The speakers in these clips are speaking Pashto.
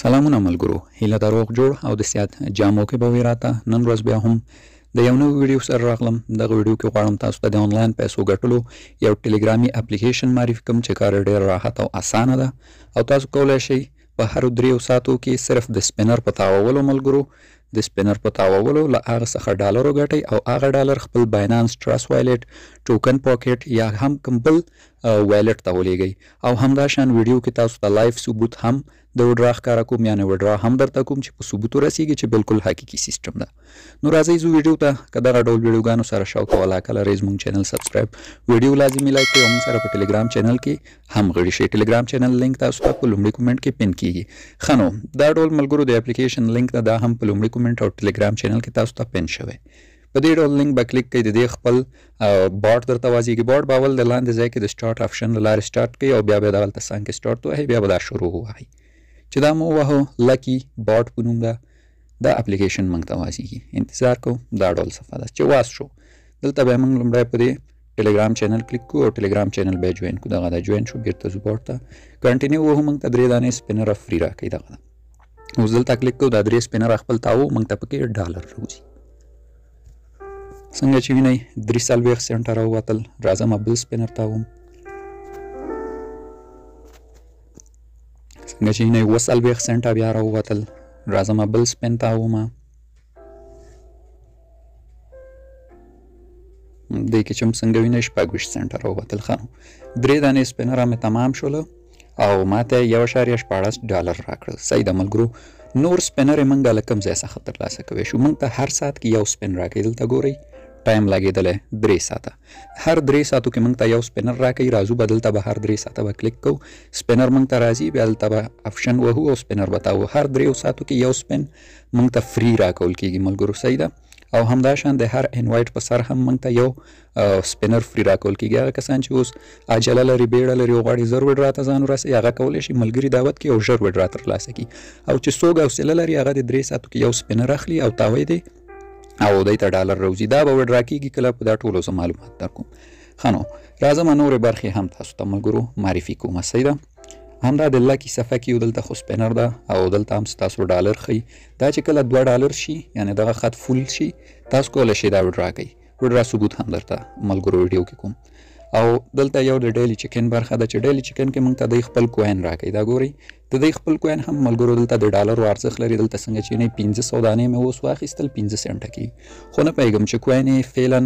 سلامونه ملګرو، هیله د روغ جوړ او د صحت جامو کې به وي راته. نن ورځ بیا هم د یو نوي ویډیو سره راغلم. دغه ویډیو کې غواړم تاسو ته د آنلاین پیسو ګټلو یو ټلګرامي اپلیکیشن معرفي کړم چې کار ډېر راحت او اسانه ده او تاسو کولی شئ په هرو 3 ساعتو کې صرف د سپینر په تاوولو ملګرو د سپینر په تاوولو له هغه څخه ډالر وګټئ او هغه ډالر خپل باینانس ټرست وایلټ ټوکن پاکټ یا هم کوم بل وایلټ ته ولېږئ او همداشان ویډیو کې تاسو ته لایف ثبوت هم د وډرا ښکاره کوم، یعنې وډرا هم درته کوم چې په ثبوت ورسیږي چې بالکل حقیقي سیسټم ده. نو راځئ زو ویډیو ته. که دغه ډول ویډیوګانو سره شوق او علاقه لرئ زموږ چینل سبسکرایب، ویډیو لازمي لایک کړئ او موږ سره په ټلګرام چینل کې هم غړي شئ. ټلګرام چینل لینک تاسو ته په لومړي کومنټ کې پین کیږي. ښه نو دا ډول ملګرو د اپلیکیشن لینک ده، دا هم په لومړي کومنټ او ټلګرام چینل کې تاسو ته پین شوی. په دې ډول لینک به کلیک کړئ، د دې خپل باټ درته وازیږي. باټ به اول د لاندې ځای کې د سټارټ آپشن له لارې سټارټ کړئ او بیا به دغلته څنګ کې سټارټ ووهئ، بیا به دا شروع ووهئ. چې دا مو ووهو لکی باټ په نوم ده، دا اپلیکیشن موږ ته وازیږي. انتظار کوو، دا ډول صفحه ده چې واز شو. دلته به موږ لومړی په دې ټلګرام چینل کلیک کوو او ټلګرام چینل به جوین کوو. دغه ده جوین شو، بیرته ځو باټ ته کنټینیو ووهو. موږ ته 3 دانې سپینر فري راکوي. دغه ده اوس دلته کلیک کوو، دا 3 سپینر خپل تاوو، موږ ته پکې ډالر راوځي. څنګه چې وینئ 43 سنټه راووتل. راځم بل سپینر تاوم. څنګه چې وینئ 40 سنټه بیا راووتل. راځم بل سپین تاوم. دې کې چې څنګه وینئ 26 سنټه راووتل. ښه نو 3 دانې سپینر مې تمام شول او ماته 1.14 ډالر راکړل. صحیح ده ملګرو. نور سپینر یې موږ له کوم ځای څخه ترلاسه کوی شو. موږ ته هر ساعت کې یو سپین راکوي. دلته ګورئ ټایم لګېدلی 3 ساعته. هر 3 ساعتو کې موږ ته یو سپینر راکوي. راځو به دلته به هر 3 ساعته به کلیک کوو، سپینر موږ ته راځي، بیا دلته به آپشن وهو او سپینر به تاوو. هر 3 ساعتو کې یو سپین موږ ته فري راکول کېږي ملګرو. صحیح ده. او همداشان د هر انوایټ په سر هم موږ ته یو سپینر فري راکول کېږي. هغه کسان چې اوس عجله لري، بیړه لري او غواړي زر وډرا ته ځان ورسوي، هغه کولی شي ملګري دعوت کړي او ژر وډرا ترلاسه کړي. او چې څوک حوصله لري هغه د 3 ساعتو کې یو سپینر اخلي او تاوی دی او دی ته ډالر راوځي. دا به وډرا کېږي کله په دا ټولو زه معلومات درکوم. ښه نو راځم نورې برخې هم تاسو ته ملګرو معرفي کوم. صحیح ده. همدا د لکي صفحه کې یو دلته خو سپینر ده او دلته هم ستاسو ډالر ښیي. دا چې کله 2 ډالر شي، یعنې دغه خط فول شي، تاسو کولی شئ دا وډرا کوئ. وډرا ثبوت هم درته ملګرو ویډیو کې کوم. او دلته یو د ډیلی چکن برخه ده چې ډیلی چکن کې موږ ته د خپل کوین راکوي. دا ګورئ د دې خپل کوین هم ملګرو دلته د ډالرو ارزښت لري. دلته څنګه چې نه 500 دانې مې اوس واخیستل 5 سنټه کې، خو نه پوهېږم چې کوین یې فعلا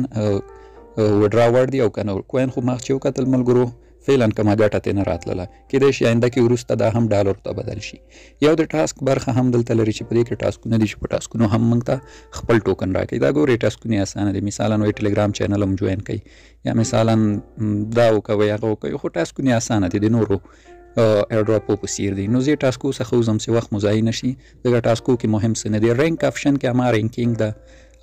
وډرا وړ دي او که نه. کوین خو ما چې وکتل ملګرو فعلا کومه ګټه ترې نه راتلله. کیدای شي آینده کې وروسته دا هم ډالرو ته بدل شي. یو د ټاسک برخه هم دلته لري چې په دې کې ټاسکونه دي چې په ټاسکونو هم موږ ته خپل ټوکن راکوي. دا ګورئ ټاسکونه یې اسانه دي. مثالا وایي ټلګرام چینل هم جوین کوئ یا مثالا دا وکوئ هغه وکوئ، خو ټاسکونه یې اسانه دي، د نورو ایرډراپو په څیر دي. نو زه ټاسکو څخه وځم چې وخت مو ضایع نه شي. دغه ټاسکو کې مهم څه نه دي. رینک آپشن کې ما رینکینګ ده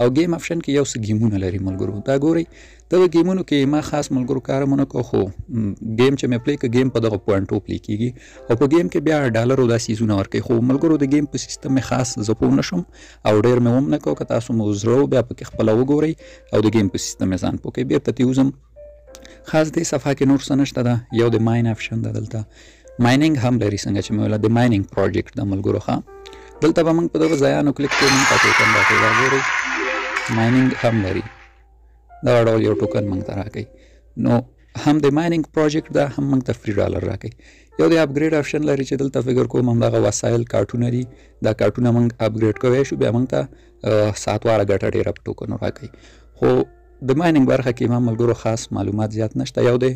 او گیم آپشن کې یو څه گیمونه لري ملګرو. دا ګورئ دغه گیمونو کې ما خاص ملګرو کار مونه کو، خو گیم چې مې پلی که گیم په دغه پوینټو پلی کېږي او په گیم کې بیا ډالر او دا سیزونه ورکوي. خو ملګرو د گیم په سیستم مې خاص زه پوه نه شم او ډېر مې هم نه کو. که تاسو مو زړه بیا پکې خپله وګورئ او د گیم په سیستم مې ځان پوه کوئ. بیرته ترې وځم. خاص دې صفحه کې نور څه نشته ده. یو د ماین آپشن ده، دلته مایننګ هم لري. څنګه چې مې ویله د مایننګ پروجیکټ ده ملګرو. ښه دلته به موږ په دغه ځایانو کلیک کوو، موږ ته ټوکن راکوي. دا ګورئ مایننګ هم لري. دا ډول یو ټوکن موږ ته راکوي. نو هم د مایننګ پروجیکټ ده، هم موږ ته فري ډالر راکوي. یو د اپګریډ آپشن لري چې دلته فکر کوم همدغه وسایل کارټونه دي. دا کارټونه موږ اپګریډ کوی شو، بیا موږ ته ساعتواره ګټه ډېره په ټوکنو راکوي. خو د مایننګ برخه کې ما ملګرو خاص معلومات زیات نشته. یو دی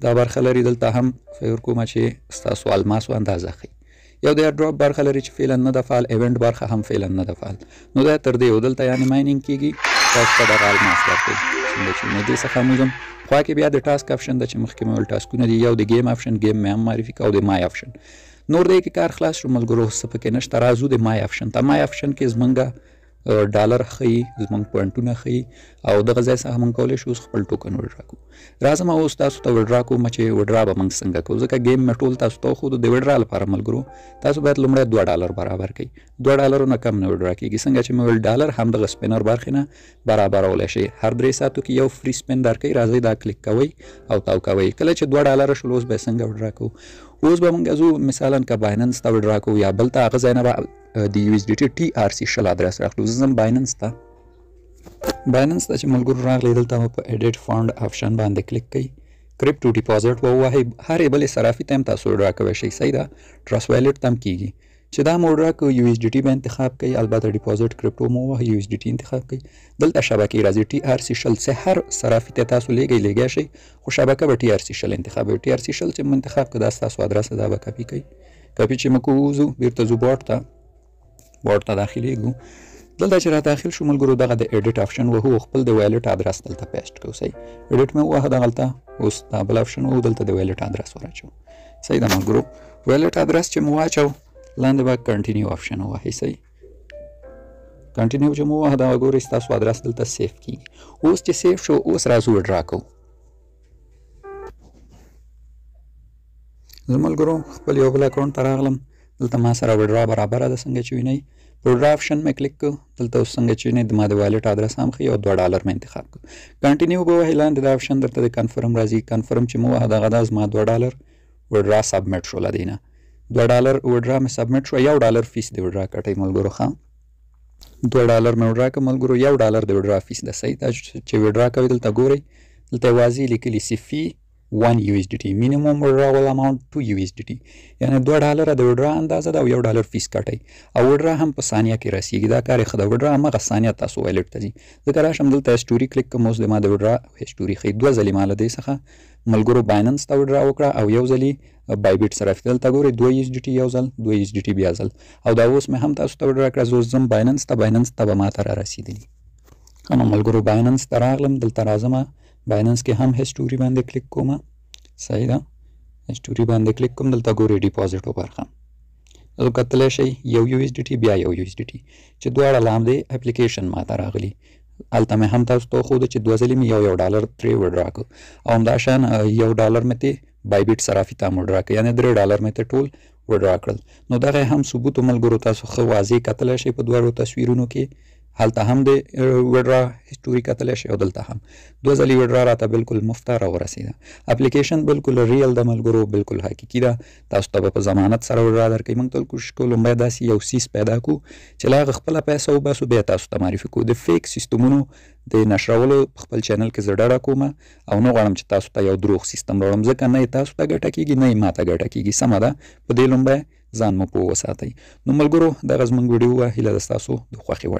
دا برخه لري، دلته هم فکر کوم چې ستاسو الماسو اندازه ښیي. یو د ایرډراپ برخه لري چې فعلا نه ده فعال. ایونټ برخه هم فعلا نه ده فعال. نو دا تر دې یو دلته یعنې مایننګ کېږي، تاسو ته دغه الماس درکوي. څنګه چې نو دې څخه موږ خوا کې بیا د ټاسک آپشن ده چې مخکې مې ویل ټاسکونه دي. یو د گیم آپشن، گیم مې هم معرفي کړه او د مای آپشن. نور دې کې کار خلاص شو ملګرو، څه پکې نشته. راځو د مای آپشن ته. مای آپشن کې زمونږ ډالر ښیي، زمونږ پوینټونه ښیي او دغه ځای څخه موږ کولی شو خپل ټوکن وډرا کړو. راځم اوس تاسو ته وډرا کوم چې وډرا به موږ څنګه کوو. ځکه گیم مې ټول تاسو ته وښودو. د وډرا لپاره ملګرو تاسو باید لومړی 2 ډالر برابر کړئ. 2 ډالرو نه کم نه وډرا کېږي. څنګه چې مې ویل ډالر هم دغه سپینر برخې نه برابرولی شئ. هر 3 ساعتو کې یو فري سپین درکوي. راځئ دا کلیک کوئ او تاو کوئ. کله چې 2 ډالره شول اوس به یې څنګه وډرا کوو. اوس به موږ ځو مثلا که بایننس ته وډرا کوو یا بل ته هغه ځای نه به د یو ایس ډي ټي TRC شل ادرس راخلو. زه ځم بایننس ته چې ملګرو راغلی دلته په ایډیټ فانډ آپشن باندې کلیک کړئ، کرپټو ډیپازټ ووهئ، هرې بلې صرافي ته هم تاسو وډرا کولی شئ. صحیح ده، ټرست وایلټ ته هم کېږي. چې دا مو وډرا کړو یو ایس ډي ټي به انتخاب کړئ، البته ډیپازټ کرپټو مو ووهئ، یو ایس ډي ټي انتخاب کړئ. دلته شبکې راځي TRC شل، چې هر صرافي ته تاسو لیږئ شئ، خو شبکه به TRC شل انتخابوئ. TRC شل چې مو انتخاب کړه دا ستاسو ادرس دا به کاپي کړئ. کاپي چې موږ ووځو بیرته ځو بورډ ته داخلیږو. دلته چې را داخل شو ملګرو دغه د ایډیټ آپشن وهو، خپل د وایلټ ادرس دلته پیسټ کړو. صحیح، ایډیټ مې ووهه دغلته، اوس دا بل آپشن وهو، دلته د وایلټ ادرس ور اچوو. صحیح ده ملګرو، وایلټ ادرس چې مو واچو لاندې به کنټینیو آپشن ووهئ. صحیح، کنټینیو چې مو ووهه دغه ګورئ ستاسو ادرس دلته سیف کېږي. اوس چې سیف شو اوس راځو وډرا کوو. زه ملګرو خپل یو بل اکاونټ ته راغلم، دلته ما سره وډرا برابره ده څنګه چې وینئ. په وډرا آپشن مې کلیک کړو، دلته اوس څنګه چې وینئ ما د وایلټ ادرس هم ښیي او $2 مې انتخاب کړو. کنټینیو به ووهئ، لاندې دا آپشن درته د کنفرم راځي. کنفرم چې مو ووهه دغه دا زما $2 وډرا سبمټ شو له دې نه. $2 وډرا مې سبمټ شو، $1 فیس د وډرا کټئ ملګرو. ښه، $2 مې وډرا کړه ملګرو، $1 د وډرا فیس ده. صحیح ده، چې وډرا کوئ دلته ګورئ، دلته یوازې لیکلي سي فی 1 USDT minimum withdrawal amount 2 USDT، یعنی $2 د وډرا اندازه ده او $1 فیس کټئ. او وډرا هم په ثانیه کې رسیږي، دا کار یې ښه ده. وډرا همغه ثانیه تاسو وایلټ ته ځي. ځکه راشم دلته هسټوري کلیک کوم، اوس د ما د وډرا هسټوري ښیي. 2 ځلې ما له دې څخه ملګرو بایننس ته وډرا وکړه او یو ځلې بایبیټ صرافي ته. دلته ګورئ 2 USDT یو ځل، 2 USDT بیا ځل، او دا اوس مې هم تاسو ته وډرا کړه. زه اوس ځم بایننس ته به ما ته را رسېدلي. ښه نو ملګرو بایننس ته راغلم، دلته راځم، بایننس کې هم هسټوري باندې کلیک کوم. صحیح ده، هسټوري باندې کلیک کوم، دلته ګورئ ډیپازټو برخه نو کتلی شئ یو USDT بیا یو USDT چې دواړه لاندې اپلیکیشن ما ته راغلي. هلته مې هم تاسو ته وښوده چې 2 ځلې مې $1 ترې وډرا کړو او همداشان $1 مې ترې بایبیټ صرافي ته هم وډرا کړ، یعنې $3 مې ترې ټول وډرا کړل. نو دغه هم ثبوت ملګرو تاسو ښه واضح کتلی شئ په دواړو تصویرونو کې. هلته هم د وډرا هسټوري کتلی شئ او دلته هم 2 ځلې وډرا راته بالکل مفته راورسېده. اپلیکیشن بالکل ریل ده ملګرو، بالکل حقیقي ده. تاسو ته به په ضمانت سره وډرا درکوي. موږ تل کوشش کوو لومړی داسې یو سیس پیدا کړو چې له هغه خپله پیسه وباسو، بیا تاسو ته معرفي کوو. د فیک سیستمونو د نشرولو په خپل چینل کې زه ډډه کوم او نه غواړم چې تاسو ته یو دروغ سیستم راوړم، ځکه نه یې تاسو ته ګټه کېږي نه یې ما ته ګټه کېږي. سمه ده، په دې لومړی ځان مو پوه وساتئ. نو ملګرو دغه زموږ ویډیو وه، هیله ده ستاسو د خوښې وړ